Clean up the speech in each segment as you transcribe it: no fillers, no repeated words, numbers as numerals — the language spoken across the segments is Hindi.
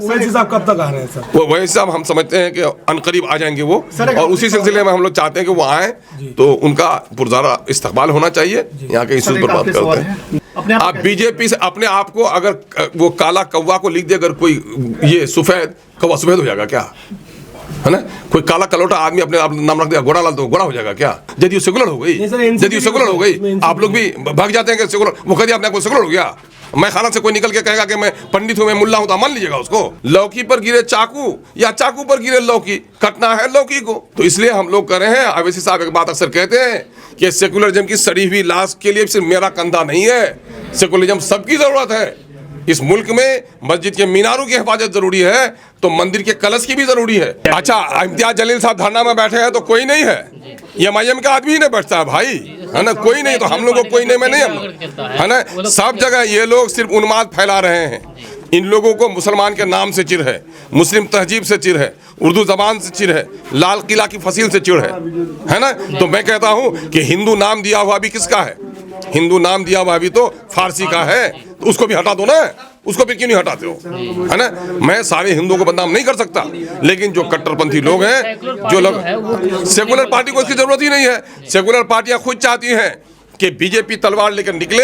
वैसे साहब कब तक आ रहे हैं सर? वो वैसे साहब हम समझते हैं कि अनकरीब आ जाएंगे वो, और उसी सिलसिले में हम लोग चाहते हैं कि वो आए, तो उनका पुरज़ारा इस्तकबाल होना चाहिए। यहाँ के इश्यूज पर बात करते हैं। आप बीजेपी से अपने आप को अगर वो काला कौवा को लिख दे, अगर कोई ये सफेद कौवा सफेद हो जाएगा क्या, है ना? कोई काला कलौटा आदमी अपने आप नाम रख दिया गोरा लाल, तो गोरा हो जाएगा क्या? जदयू सेकुलर हो गई, जदयू सेकुलर हो गई। आप लोग भी भाग जाते हैं कि सेकुलर, वो कह दिया अपने आप को सेकुलर हो गया। मैं खाना से कोई निकल के कहेगा कि मैं पंडित हूं, मैं मुल्ला हूं, तो मान लीजिएगा उसको। लौकी पर गिरे चाकू या चाकू पर गिरे लौकी, कटना है लौकी को। तो इसलिए हम लोग कर रहे हैं। अवैसी साहब एक बात अक्सर कहते हैं कि सेकुलरिज्म की सड़ी हुई लाश के लिए सिर्फ मेरा कंधा नहीं है, सेकुलरिज्म सबकी जरूरत है। इस मुल्क में मस्जिद के मीनारों की हिफाजत जरूरी है, तो मंदिर के कलश की भी जरूरी है। अच्छा, इम्तियाज जलील साहब धरना में बैठे हैं तो कोई नहीं है, ये MIM का आदमी ही नहीं बैठता है भाई, है ना, कोई नहीं। तो हम लोग को कोई नहीं, मैं नहीं, हम है ना, सब जगह ये लोग सिर्फ उन्माद फैला रहे हैं। इन लोगों को मुसलमान के नाम से चिढ़ है, मुस्लिम तहजीब से चिढ़ है, उर्दू जबान से चिढ़ है, लाल किला की फसील से चिढ़ है ना। तो मैं कहता हूँ कि हिंदू नाम दिया हुआ भी किसका है? हिंदू नाम दिया हुआ भी तो फारसी का है, तो उसको भी हटा दो ना, उसको भी क्यों नहीं हटाते हो, है ना। मैं सारे हिंदुओं को बदनाम नहीं कर सकता, लेकिन जो कट्टरपंथी लोग हैं, जो लोग, सेकुलर पार्टी को इसकी जरूरत ही नहीं है। सेकुलर पार्टियां खुद चाहती हैं कि बीजेपी तलवार लेकर निकले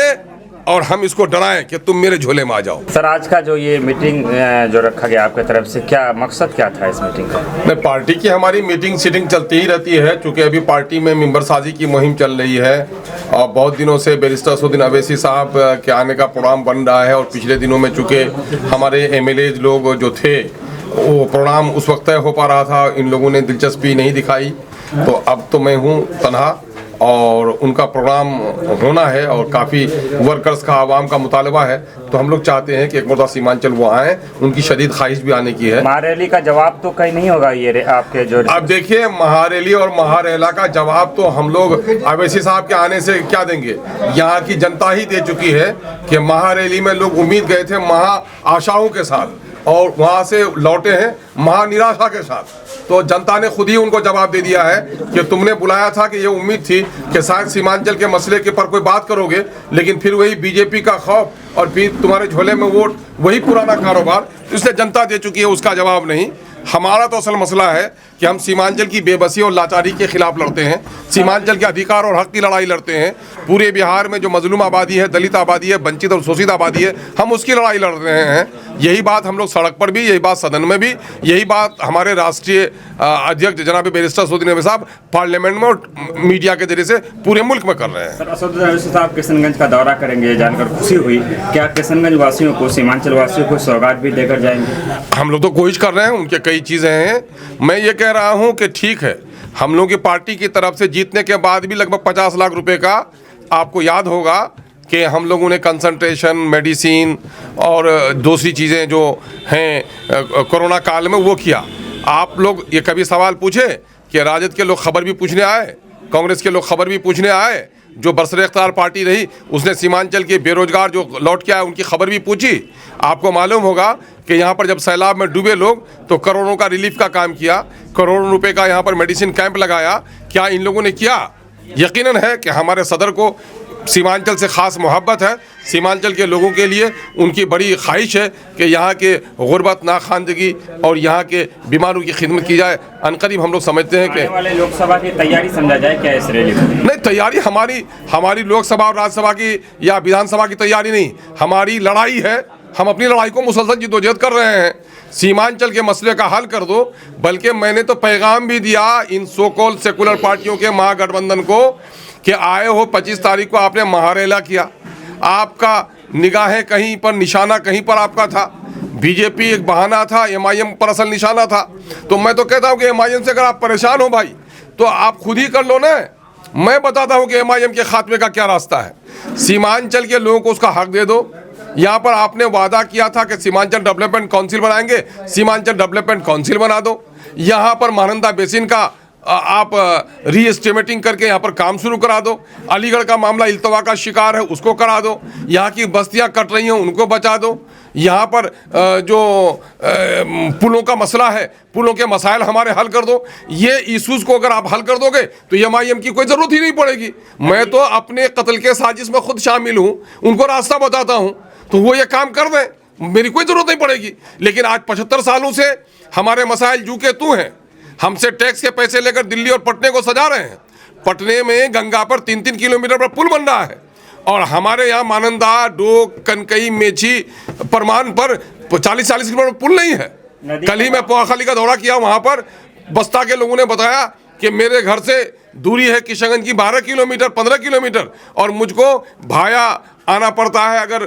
और हम इसको डराएं कि तुम मेरे झोले में आ जाओ। सर, आज का जो ये मीटिंग जो रखा गया आपकी तरफ से, क्या मकसद क्या था इस मीटिंग का? नहीं, पार्टी की हमारी मीटिंग सीटिंग चलती ही रहती है, क्योंकि अभी पार्टी में मेंबर साजी की मुहिम चल रही है और बहुत दिनों से बैरिस्टर असदुद्दीन अवैसी साहब के आने का प्रोग्राम बन रहा है। और पिछले दिनों में चूँकि हमारे MLA लोग जो थे, वो प्रोग्राम उस वक्त तय हो पा रहा था, इन लोगों ने दिलचस्पी नहीं दिखाई, तो अब तो मैं हूँ तनहा और उनका प्रोग्राम होना है और काफ़ी वर्कर्स का, आवाम का मुतालबा है। तो हम लोग चाहते हैं कि एक मरतबा सीमांचल वो आएँ, उनकी शदीद ख्वाहिश भी आने की है। महारैली का जवाब तो कहीं नहीं होगा ये आपके जो, अब देखिए, महारैली और महारैला का जवाब तो हम लोग अवैसी साहब के आने से क्या देंगे? यहाँ की जनता ही दे चुकी है कि महारैली में लोग उम्मीद गए थे महा आशाओं के साथ और वहाँ से लौटे हैं महानिराशा के साथ। तो जनता ने खुद ही उनको जवाब दे दिया है कि तुमने बुलाया था कि ये उम्मीद थी कि शायद सीमांचल के मसले के पर कोई बात करोगे, लेकिन फिर वही बीजेपी का खौफ और फिर तुम्हारे झोले में वोट, वही पुराना कारोबार। इसलिए जनता दे चुकी है, उसका जवाब नहीं। हमारा तो असल मसला है कि हम सीमांचल की बेबसी और लाचारी के खिलाफ लड़ते हैं। सीमांचल के अधिकार और हक की लड़ाई लड़ते हैं। पूरे बिहार में जो मजलूम आबादी है, दलित आबादी है, वंचित और शोषित आबादी है, हम उसकी लड़ाई लड़ रहे हैं। यही बात हम लोग सड़क पर भी, यही बात सदन में भी, यही बात हमारे राष्ट्रीय अध्यक्ष जनाब बैरिस्टर असदुद्दीन ओवैसी साहब पार्लियामेंट में और मीडिया के जरिए से पूरे मुल्क में कर रहे हैं। सर, असदुद्दीन ओवैसी साहब किशनगंज का दौरा करेंगे, जानकर खुशी हुई। क्या किशनगंज वासियों को, सीमांचल वासियों को सौगात भी देकर जाएंगे? हम लोग तो कोशिश कर रहे हैं, उनके कई चीज़ें हैं। मैं ये कह रहा हूँ कि ठीक है, हम लोग की पार्टी की तरफ से जीतने के बाद भी लगभग 50 लाख रुपए का, आपको याद होगा कि हम लोगों ने कंसंट्रेशन, मेडिसिन और दूसरी चीज़ें जो हैं कोरोना काल में वो किया। आप लोग ये कभी सवाल पूछे कि राजद के लोग खबर भी पूछने आए, कांग्रेस के लोग खबर भी पूछने आए? जो बरसर इख्तियार पार्टी रही उसने सीमांचल के बेरोजगार जो लौट के आए उनकी खबर भी पूछी? आपको मालूम होगा कि यहाँ पर जब सैलाब में डूबे लोग तो करोड़ों का रिलीफ का काम किया, करोड़ों रुपए का यहाँ पर मेडिसिन कैंप लगाया। क्या इन लोगों ने किया? यकीनन है कि हमारे सदर को सीमांचल से ख़ास मोहब्बत है, सीमांचल के लोगों के लिए उनकी बड़ी ख्वाहिश है कि यहाँ के गुर्बत, नाखानदगी और यहाँ के बीमारों की खिदमत की जाए। अनकरीब हम लोग समझते हैं कि आने वाले लोकसभा की तैयारी समझा जाए क्या इस रैली में? नहीं, तैयारी हमारी लोकसभा और राज्यसभा की या विधानसभा की तैयारी नहीं, हमारी लड़ाई है। हम अपनी लड़ाई को मुसलसल जिद्दोजहद कर रहे हैं। सीमांचल के मसले का हल कर दो। बल्कि मैंने तो पैगाम भी दिया इन सो कॉल्ड सेकुलर पार्टियों के महागठबंधन को कि आए हो 25 तारीख को आपने महारेला किया, आपका निगाहें कहीं पर, निशाना कहीं पर आपका था। बीजेपी एक बहाना था, MIM पर असल निशाना था। तो मैं तो कहता हूँ कि MIM से अगर आप परेशान हो भाई तो आप खुद ही कर लो ना। मैं बताता हूँ कि MIM के खात्मे का क्या रास्ता है। सीमांचल के लोगों को उसका हक दे दो। यहाँ पर आपने वादा किया था कि सीमांचल डेवलपमेंट काउंसिल बनाएंगे, सीमांचल डेवलपमेंट काउंसिल बना दो। यहाँ पर महानंदा बेसिन का आप रीएस्टिमेटिंग करके यहाँ पर काम शुरू करा दो। अलीगढ़ का मामला इल्तवा का शिकार है, उसको करा दो। यहाँ की बस्तियाँ कट रही हैं, उनको बचा दो। यहाँ पर जो पुलों का मसला है, पुलों के मसाइल हमारे हल कर दो। ये इशूज़ को अगर आप हल कर दोगे तो MIM की कोई ज़रूरत ही नहीं पड़ेगी। मैं तो अपने कत्ल के साजिश में खुद शामिल हूँ, उनको रास्ता बताता हूँ, तो वो ये काम कर दें, मेरी कोई ज़रूरत नहीं पड़ेगी। लेकिन आज 75 सालों से हमारे मसाइल जू के तू हैं। हमसे टैक्स के पैसे लेकर दिल्ली और पटने को सजा रहे हैं। पटने में गंगा पर 3-3 किलोमीटर पर पुल बन रहा है और हमारे यहाँ मानंदा, डोक, कनकई, मेची, परमान पर 40-40 किलोमीटर पुल नहीं है। कल ही मैं पोहाखाली का दौरा किया, वहाँ पर बस्ता के लोगों ने बताया कि मेरे घर से दूरी है किशनगंज की 12 किलोमीटर, 15 किलोमीटर और मुझको भाया आना पड़ता है अगर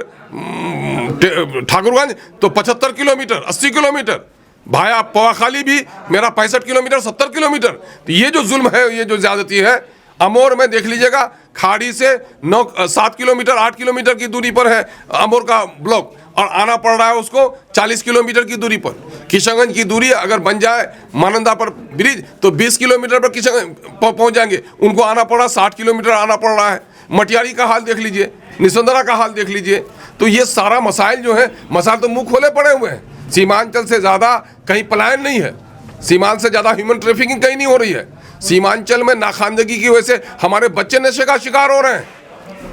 ठाकुरगंज तो 75 किलोमीटर, 80 किलोमीटर। भाया पोहाखाली भी मेरा 65 किलोमीटर, 70 किलोमीटर। तो ये जो जुल्म है, ये जो ज्यादती है, अमोर में देख लीजिएगा, खाड़ी से 7 किलोमीटर, 8 किलोमीटर की दूरी पर है अमोर का ब्लॉक और आना पड़ रहा है उसको 40 किलोमीटर की दूरी पर। किशनगंज की दूरी अगर बन जाए मानंदा पर ब्रिज तो 20 किलोमीटर पर किशनगंज पहुंच जाएंगे, उनको आना पड़ रहा है 60 किलोमीटर आना पड़ रहा है। मटियारी का हाल देख लीजिए, निसंदरा का हाल देख लीजिए। तो ये सारा मसाइल जो है, मसाइल तो मुंह खोले पड़े हुए हैं। सीमांचल से ज़्यादा कहीं पलायन नहीं है, सीमांचल से ज़्यादा ह्यूमन ट्रैफिकिंग कहीं नहीं हो रही है। सीमांचल में नाखानदगी की वजह से हमारे बच्चे नशे का शिकार हो रहे हैं,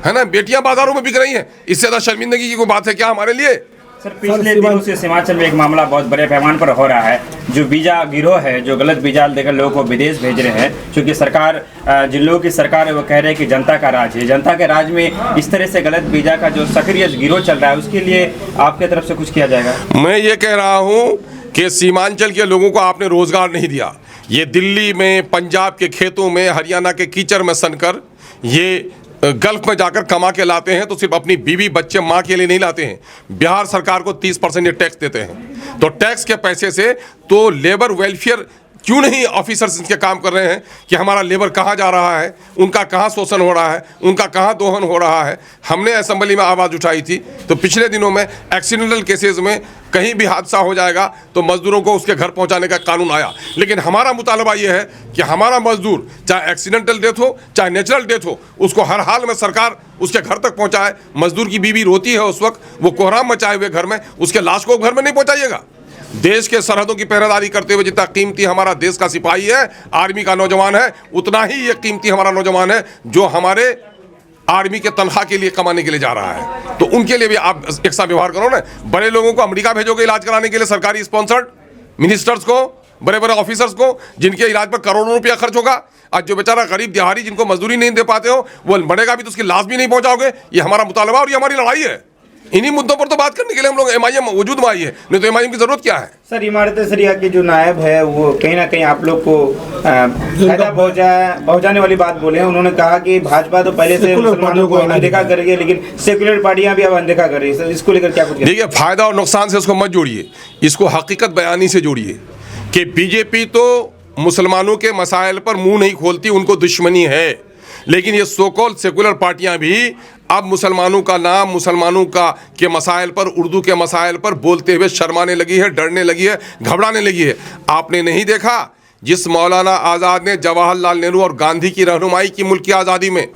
है ना, बेटियां बाजारों में बिक रही हैं। इससे ज़्यादा शर्मिंदगी की कोई बात है क्या हमारे लिए? सर, पिछले दिनों से सीमांचल में एक मामला बहुत बड़े पैमाने पर हो रहा है। जो वीजा गिरोह है, जो गलत वीजा देकर लोगों को विदेश भेज रहे हैं, क्योंकि सरकार, जिन लोगों की सरकार है वो कह रहे हैं कि जनता का राज है। जनता के राज में इस तरह से गलत वीजा का जो सक्रिय गिरोह चल रहा है, उसके लिए आपके तरफ से कुछ किया जाएगा? मैं ये कह रहा हूँ कि सीमांचल के लोगों को आपने रोजगार नहीं दिया। ये दिल्ली में, पंजाब के खेतों में, हरियाणा के कीचड़ में सनकर ये गल्फ में जाकर कमा के लाते हैं, तो सिर्फ अपनी बीवी, बच्चे, माँ के लिए नहीं लाते हैं। बिहार सरकार को 30% ये टैक्स देते हैं। तो टैक्स के पैसे से तो लेबर वेलफेयर क्यों नहीं ऑफिसर्स इसके काम कर रहे हैं कि हमारा लेबर कहाँ जा रहा है, उनका कहाँ शोषण हो रहा है, उनका कहाँ दोहन हो रहा है। हमने असेंबली में आवाज़ उठाई थी, तो पिछले दिनों में एक्सीडेंटल केसेस में कहीं भी हादसा हो जाएगा तो मजदूरों को उसके घर पहुंचाने का कानून आया। लेकिन हमारा मुतालबा ये है कि हमारा मजदूर चाहे एक्सीडेंटल डेथ हो, चाहे नेचुरल डेथ हो, उसको हर हाल में सरकार उसके घर तक पहुंचाए। मजदूर की बीवी रोती है उस वक्त, वो कोहराम मचाए हुए घर में, उसके लाश को घर में नहीं पहुंचाइएगा। देश के सरहदों की पहरेदारी करते हुए जितना कीमती हमारा देश का सिपाही है, आर्मी का नौजवान है, उतना ही ये कीमती हमारा नौजवान है जो हमारे आर्मी के तनख्वाह के लिए कमाने के लिए जा रहा है। तो उनके लिए भी आप एक सा व्यवहार करो ना। बड़े लोगों को अमेरिका भेजोगे इलाज कराने के लिए, सरकारी स्पॉन्सर्ड मिनिस्टर्स को, बड़े बड़े ऑफिसर्स को, जिनके इलाज पर करोड़ों रुपया खर्च होगा। आज जो बेचारा गरीब दिहाड़ी जिनको मजदूरी नहीं दे पाते हो, वो मरेगा भी तो उसकी लाश भी नहीं पहुंचाओगे। ये हमारा मुतालबा और ये हमारी लड़ाई है। इन्हीं मुद्दों पर तो बात करने के लिए हम लोग एमआईएम वजूद में आई है, नहीं तो एमआईएम की जरूरत क्या है। सर, इमारत शरिया के जो नायब है वो कहीं ना कहीं आप लोग को फायदा पहुंचाने वाली बात बोले हैं। उन्होंने कहा कि भाजपा तो पहले से मुसलमानों को अनदेखा कर रही है, लेकिन सेकुलर पार्टियां भी अब अनदेखा कर रही है। सर, इसको लेकर क्या कुछ? देखिए, फायदा और नुकसान से इसको मत जोड़िए, इसको हकीकत बयानी से जोड़िए कि बीजेपी तो मुसलमानों के मसाइल पर मुंह नहीं खोलती, उनको दुश्मनी है। लेकिन ये सो कॉल्ड सेकुलर पार्टियां भी अब मुसलमानों का नाम, मुसलमानों का के मसाइल पर, उर्दू के मसाइल पर बोलते हुए शर्माने लगी है, डरने लगी है, घबराने लगी है। आपने नहीं देखा जिस मौलाना आज़ाद ने जवाहरलाल नेहरू और गांधी की रहनुमाई की मुल्क की आज़ादी में,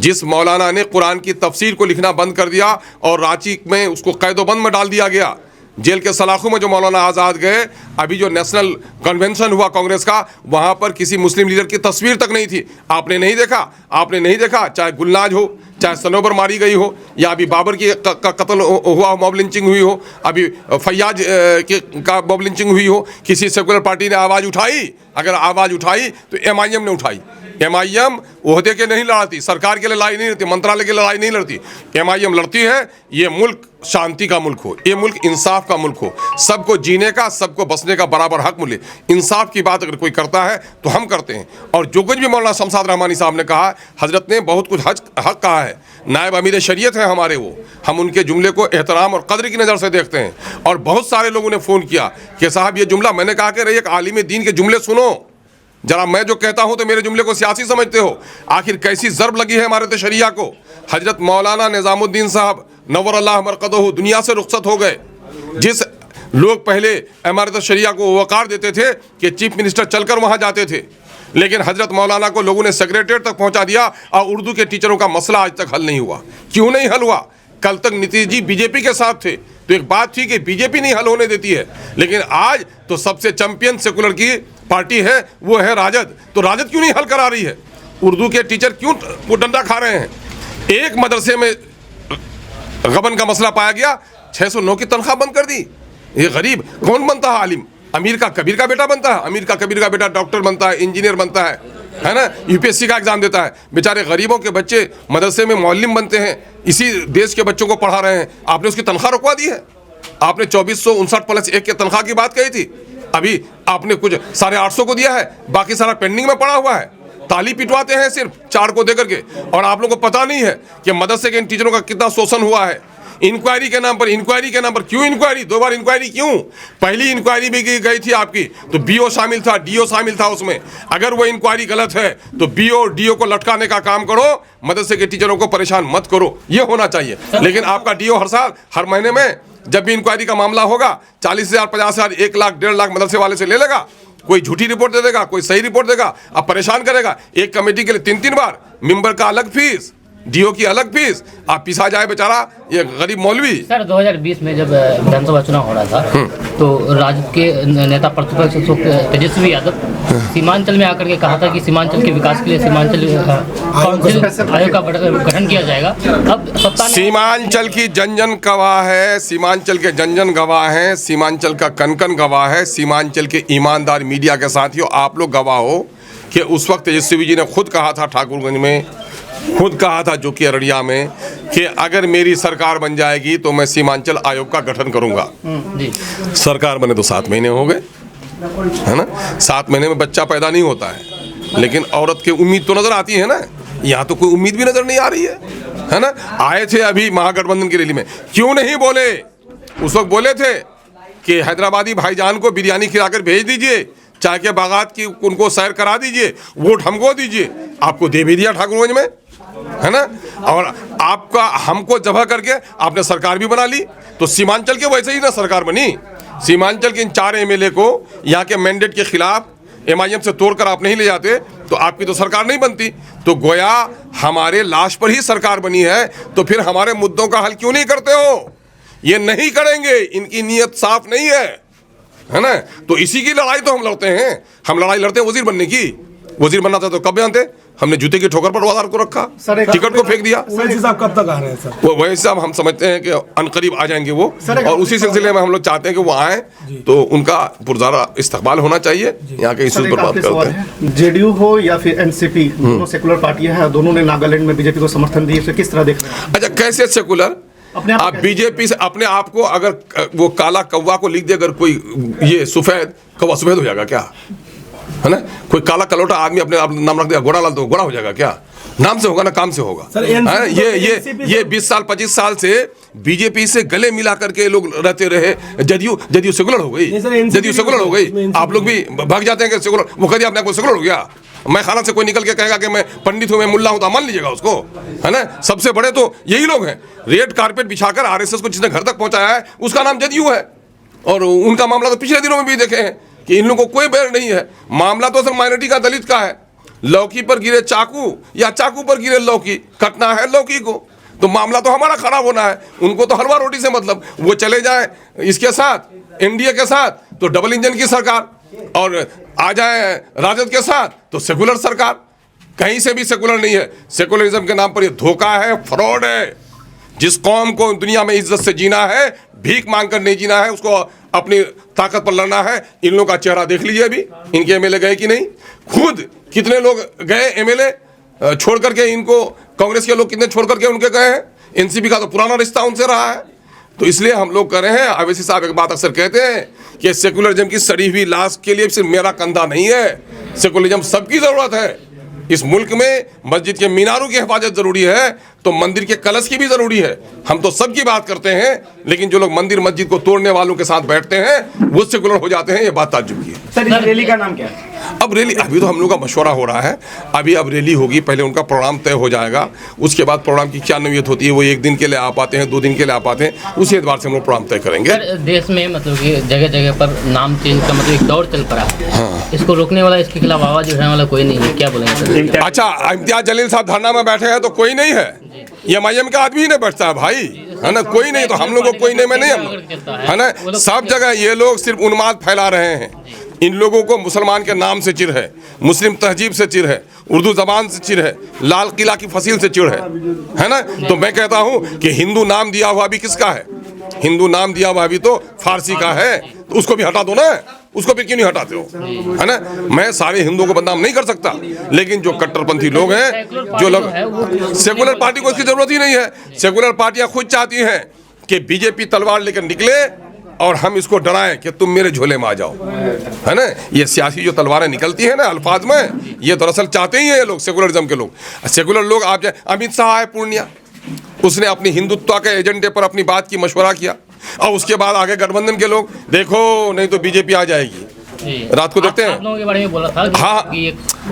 जिस मौलाना ने कुरान की तफसीर को लिखना बंद कर दिया और रांची में उसको कैदोबंद में डाल दिया गया, जेल के सलाखों में जो मौलाना आज़ाद गए, अभी जो नेशनल कन्वेंशन हुआ कांग्रेस का, वहाँ पर किसी मुस्लिम लीडर की तस्वीर तक नहीं थी। आपने नहीं देखा, आपने नहीं देखा, चाहे गुलनाज हो, चाहे सनोबर मारी गई हो, या अभी बाबर की का कत्ल हुआ, मॉब लिंचिंग हुई हो, अभी फैयाज का मॉब लिंचिंग हुई हो, किसी सेकुलर पार्टी ने आवाज़ उठाई? अगर आवाज़ उठाई तो एमआईएम ने उठाई। एमआईएम ओहदे के नहीं लड़ती, सरकार के लिए लड़ाई नहीं लड़ती, मंत्रालय की लड़ाई नहीं लड़ती। एमआईएम लड़ती है ये मुल्क शांति का मुल्क हो, ये मुल्क इंसाफ का मुल्क हो, सबको जीने का, सबको बसने का बराबर हक मिले। इंसाफ की बात अगर कोई करता है तो हम करते हैं। और जो कुछ भी मौलाना शमशाद रहमानी साहब ने कहा, हजरत ने बहुत कुछ हक कहा है। नायब अमीर शरीयत है हमारे, वो हम उनके जुमले को एहतराम और कदर की नज़र से देखते हैं। और बहुत सारे लोगों ने फ़ोन किया कि साहब ये जुमला, मैंने कहा कि एक आलिम दीन के जुमले सुनो जरा, मैं जो कहता हूं तो मेरे जुमले को सियासी समझते हो। आखिर कैसी ज़र्ब लगी है इमारत शरिया को। हजरत मौलाना निज़ामुद्दीन साहब नव्वर अल्लाह मरकदहू दुनिया से रुखसत हो गए। जिस लोग पहले इमारत शरिया को वक़ार देते थे कि चीफ मिनिस्टर चलकर वहां जाते थे, लेकिन हजरत मौलाना को लोगों ने सेक्रेटरीट तक पहुंचा दिया और उर्दू के टीचरों का मसला आज तक हल नहीं हुआ। क्यों नहीं हल हुआ? कल तक नीतीश जी बीजेपी के साथ थे तो एक बात थी कि बीजेपी नहीं हल होने देती है, लेकिन आज तो सबसे चैंपियन सेकुलर की पार्टी है वो है राजद। तो राजद क्यों नहीं हल करा रही है? उर्दू के टीचर क्यों डंडा खा रहे हैं? एक मदरसे में गबन का मसला पाया गया, 609 की तनख्वाह बंद कर दी। ये गरीब कौन बनता है आलिम? अमीर का कबीर का बेटा बनता है, अमीर का कबीर का बेटा डॉक्टर बनता है, इंजीनियर बनता है ना, यूपीएससी का एग्जाम देता है। बेचारे गरीबों के बच्चे मदरसे में मौलिम बनते हैं, इसी देश के बच्चों को पढ़ा रहे हैं। आपने उसकी तनख्वाह रुकवा दी है। आपने 2459+1 की तनख्वाह की बात कही थी, अभी आपने कुछ 850 को दिया है, बाकी सारा पेंडिंग में पड़ा हुआ है। ताली पिटवाते हैं सिर्फ 4 को देकर के, और आप लोगों को पता नहीं है कि मदरसे के इन टीचरों का कितना शोषण हुआ है। इंक्वायरी के नाम पर क्यों इंक्वायरी? 2 बार इंक्वायरी क्यों? पहली इंक्वायरी भी गई थी आपकी तो बीओ शामिल था, डीओ शामिल था उसमें। अगर वो इंक्वायरी गलत है तो बीओ और डीओ को लटकाने का काम करो, मदरसे के टीचरों को परेशान मत करो, ये होना चाहिए। लेकिन आपका डीओ हर साल, हर महीने में जब भी इंक्वायरी का मामला होगा 40,000, 50,000, 1 लाख, 1.5 लाख मदरसे वाले से ले लेगा। कोई झूठी रिपोर्ट दे देगा, कोई सही रिपोर्ट देगा, अब परेशान करेगा। एक कमेटी के लिए 3-3 बार, मेंबर का अलग फीस, डीओ की अलग फीस, आप पिसा जाए बेचारा ये गरीब मौलवी। सर 2020 में जब विधानसभा चुनाव हो रहा था तो राजद के नेता प्रतिपक्ष तेजस्वी यादव सीमांचल में आकर के कहा था कि सीमांचल के विकास के लिए सीमांचल काउंसिल आयोग का गठन किया जाएगा। अब सत्ता सीमांचल की जन गवाह है, सीमांचल के जन गवाह हैं, सीमांचल का कन गवाह है, सीमांचल के ईमानदार मीडिया के साथियों आप लोग गवाह हो कि उस वक्त तेजस्वी जी ने खुद कहा था, ठाकुरगंज में खुद कहा था, जो कि अररिया में, कि अगर मेरी सरकार बन जाएगी तो मैं सीमांचल आयोग का गठन करूंगा। सरकार बने तो 7 महीने हो गए, है ना। 7 महीने में बच्चा पैदा नहीं होता है, लेकिन औरत की उम्मीद तो नजर आती है ना। यहाँ तो कोई उम्मीद भी नजर नहीं आ रही है ना। आए थे अभी महागठबंधन की रैली में, क्यों नहीं बोले? उस वक्त बोले थे कि हैदराबादी भाईजान को बिरयानी खिलाकर भेज दीजिए, चाय के बागात की उनको सैर करा दीजिए, वोट हमको दीजिए। आपको दे भी दिया ठाकुरगंज में, है ना। और आपका हमको जबह करके आपने सरकार भी बना ली। तो सीमांचल के वैसे ही ना सरकार बनी। सीमांचल के इन 4 एमएलए को यहाँ के मैंडेट के खिलाफ एमआईएम से तोड़कर आप नहीं ले जाते तो आपकी तो सरकार नहीं बनती। तो गोया हमारे लाश पर ही सरकार बनी है, तो फिर हमारे मुद्दों का हल क्यों नहीं करते हो? ये नहीं करेंगे, इनकी नीयत साफ नहीं है ना। तो इसी की लड़ाई तो हम लड़ते हैं। हम लड़ाई लड़ते हैं वजीर बनने की। वजीर बनना था तो कब जानते? हमने जूते की ठोकर पर वादार को रखा, टिकट को फेंक दिया। वैसे साहब कब तक आ रहे हैं सर? वो वैसे साहब हम समझते हैं कि अनकरीब आ जाएंगे वो, और उसी सिलसिले में हम लोग चाहते हैं कि वो आए तो उनका पुरज़ारा इस्तकबाल होना चाहिए। यहाँ के इश्यूज पर बात करते हैं। जेडीयू हो या फिर एनसीपी, दोनों सेकुलर पार्टियां हैं, दोनों ने नागालैंड में बीजेपी को समर्थन दिए, इसे किस तरह देख रहे हैं? अच्छा, कैसे सेकुलर? आप बीजेपी से अपने आप को अगर वो काला कौवा को लिख दे, अगर कोई ये सफेद कौवा सफेद हो जाएगा क्या? है ना? कोई काला कलौटा आदमी अपने आप नाम रख दिया गोरा लाल, तो गोरा हो जाएगा क्या? नाम से होगा ना काम से होगा। ये 20 साल 25 साल से बीजेपी से गले मिला करके लोग रहते रहे। जदयू सेकुलर हो गई, जदयू सेकुलर हो गई। आप लोग भी भाग जाते हैं कि सेकुलर, वो कह दिया अपने को सेकुलर हो गया। मैं खाना से कोई निकल के कहेगा कि मैं पंडित हूं, मैं मुल्ला हूं, तो मान लीजिएगा उसको, है ना? सबसे बड़े तो यही लोग हैं। रेड कारपेट बिछाकर आरएसएस को जिसने घर तक पहुंचाया है उसका नाम जदयू है। और उनका मामला तो पिछले दिनों में भी देखे हैं कि इन लोगों को कोई बैर नहीं है। मामला तो असल माइनॉरिटी का, दलित का है। लौकी पर गिरे चाकू या चाकू पर गिरे लौकी, कटना है लौकी को। तो मामला तो हमारा खराब होना है, उनको तो हलवा रोटी से मतलब। वो चले जाए इसके साथ, एनडीए के साथ, तो डबल इंजन की सरकार, और आ जाए राजद के साथ तो सेकुलर सरकार। कहीं से भी सेकुलर नहीं है। सेकुलरिज्म के नाम पर ये धोखा है, फ्रॉड है। जिस कौम को दुनिया में इज्जत से जीना है, भीख मांगकर नहीं जीना है, उसको अपनी ताकत पर लड़ना है। इन लोगों का चेहरा देख लीजिए अभी, इनके एमएलए गए कि नहीं? खुद कितने लोग गए एमएलए छोड़ करके, इनको कांग्रेस के लोग कितने छोड़ करके उनके गए हैं? एनसीपी का तो पुराना रिश्ता उनसे रहा है। तो इसलिए हम लोग कर रहे हैं। अवैसी साहब एक बात अक्सर कहते हैं कि सेकुलरिज्म की सड़ी हुई लाश के लिए सिर्फ मेरा कंधा नहीं है, सेकुलरिज्म सबकी जरूरत है। इस मुल्क में मस्जिद के मीनारों की हिफाजत जरूरी है, तो मंदिर के कलश की भी जरूरी है। हम तो सबकी बात करते हैं, लेकिन जो लोग मंदिर मस्जिद को तोड़ने वालों के साथ बैठते हैं वो सेकुलर हो जाते हैं। ये बात ताज्जुब की है। सर, इस रैली का नाम क्या है? अब रैली, अभी तो हम लोग का मशवरा हो रहा है। अब रैली होगी, पहले उनका प्रोग्राम तय हो जाएगा, उसके बाद प्रोग्राम की क्या नौयत होती है, वो 1 दिन के लिए आ पाते हैं, 2 दिन के लिए आ पाते हैं, उसी एतबार से हम लोग प्रोग्राम तय करेंगे। देश में मतलब कि जगह जगह पर नाम चेंज का मतलब एक दौर चल पड़ा है। हाँ। इसको रोकने वाला, इसके खिलाफ आवाज उठाने वाला कोई नहीं है, क्या बोलेंगे? अच्छा, इम्तियाज जलील साहब धरना में बैठे हैं तो कोई नहीं है? ये एमआईएम का आदमी ही नहीं बैठता है भाई, है ना? कोई नहीं, तो हम लोग को कोई नहीं में नहीं, है ना? सब जगह ये लोग सिर्फ उन्माद फैला रहे हैं। इन लोगों को मुसलमान के नाम से चिढ़ है, मुस्लिम तहजीब से चिढ़ है, उर्दू जबान से चिढ़ है, लाल किला की फसील से चिढ़ है ना? तो मैं कहता हूं कि हिंदू नाम दिया हुआ भी किसका है? हिंदू नाम दिया हुआ भी तो फारसी का है, तो उसको भी हटा दो ना। उसको भी क्यों नहीं हटाते हो, है ना? मैं सारे हिंदुओं को बदनाम नहीं कर सकता, लेकिन जो कट्टरपंथी लोग हैं, जो लोग, सेकुलर पार्टी को इसकी जरूरत ही नहीं है। सेकुलर पार्टियां खुद चाहती हैं कि बीजेपी तलवार लेकर निकले और हम इसको डराएं कि तुम मेरे झोले में आ जाओ, है ना? ये सियासी जो तलवारें निकलती है ना अल्फाज में, ये दरअसल चाहते ही हैं ये लोग, सेकुलरिज्म के लोग। सेकुलर लोग, आप जाए, अमित शाह आए पूर्णिया, उसने अपनी हिंदुत्व के एजेंडे पर अपनी बात की, मशवरा किया, और उसके बाद आगे गठबंधन के लोग, देखो नहीं तो बीजेपी आ जाएगी। रात को देखते हैं, लोगों के बारे में बोला था कि हाँ,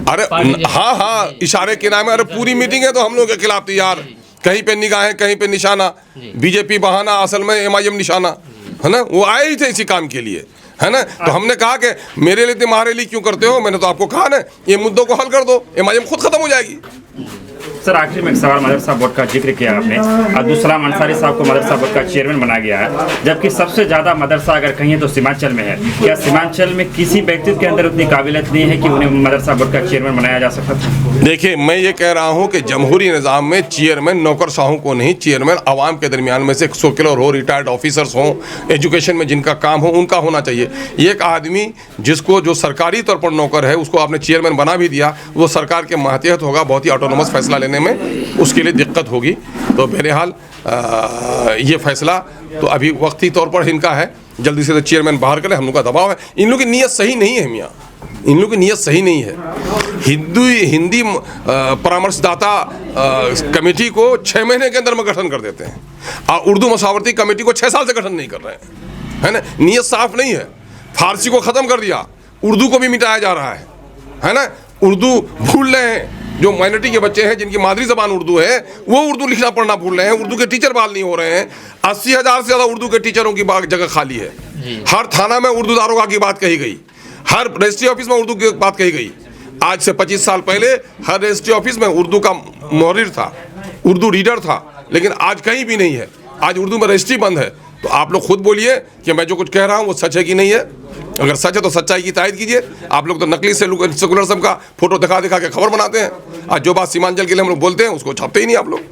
अरे हाँ, इशारे के नाम है। अरे पूरी मीटिंग है तो हम लोग के खिलाफ तैयार, कहीं पे निगाहें, कहीं पे निशाना, बीजेपी बहाना, असल में एमआईएम निशाना, है ना? वो आए ही थे इसी काम के लिए, है ना? तो हमने कहा कि मेरे लिए तुम्हारे लिए क्यों करते हो? मैंने तो आपको कहा ना, ये मुद्दों को हल कर दो, एमआईएम खुद खत्म हो जाएगी। सर, आखिर में एक सवाल, मदरसा बोर्ड का जिक्र किया आपने। अब्दुल सलाम अंसारी साहब को मदरसा बोर्ड का चेयरमैन बनाया गया है, जबकि सबसे ज़्यादा मदरसा अगर कहीं तो सीमांचल में है। क्या सीमांचल में किसी व्यक्ति के अंदर उतनी काबिलियत नहीं है कि उन्हें मदरसा बोर्ड का चेयरमैन बनाया जा सकता था? देखिए, मैं ये कह रहा हूँ कि जमहूरी निज़ाम में चेयरमैन नौकरशाहों को नहीं, चेयरमैन आवाम के दरमियान में से सेकुलर हो, रिटायर्ड ऑफिसर्स हों, एजुकेशन में जिनका काम हो, उनका होना चाहिए। एक आदमी जिसको, जो सरकारी तौर पर नौकर है, उसको आपने चेयरमैन बना भी दिया, वो सरकार के मातहत होगा, बहुत ही ऑटोनोमस फैसला लेने में उसके लिए दिक्कत होगी। तो बहरहाल ये फैसला तो अभी वक्ती तौर पर इनका है, जल्दी से तो चेयरमैन बाहर करें, हम लोग का दबाव है। इन लोगों की नीयत सही नहीं है मियाँ, इन लोगों की नीयत सही नहीं है। हिंदी परामर्शदाता कमेटी को 6 महीने के अंदर में गठन कर देते हैं, और उर्दू मसावरती कमेटी को 6 साल से गठन नहीं कर रहे हैं, है ना? नीयत साफ नहीं है। फारसी को ख़त्म कर दिया, उर्दू को भी मिटाया जा रहा है ना? उर्दू भूल रहे हैं, जो माइनॉरिटी के बच्चे हैं जिनकी मादरी ज़बान उर्दू है, वो उर्दू लिखना पढ़ना भूल रहे हैं, उर्दू के टीचर बहाल नहीं हो रहे हैं। 80,000 से ज़्यादा उर्दू के टीचरों की जगह खाली है। हर थाना में उर्दू दारोगा की बात कही गई, हर रजिस्ट्री ऑफिस में उर्दू की बात कही गई। आज से 25 साल पहले हर रजिस्ट्री ऑफिस में उर्दू का मुहर्रिर था, उर्दू रीडर था, लेकिन आज कहीं भी नहीं है। आज उर्दू में रजिस्ट्री बंद है। तो आप लोग खुद बोलिए कि मैं जो कुछ कह रहा हूँ वो सच है कि नहीं है? अगर सच है तो सच्चाई की तायद कीजिए। आप लोग तो नकली सेकुलरिज्म का फोटो दिखा दिखा के खबर बनाते हैं। आज जो बात सीमांचल के लिए हम लोग बोलते हैं उसको छापते ही नहीं आप लोग।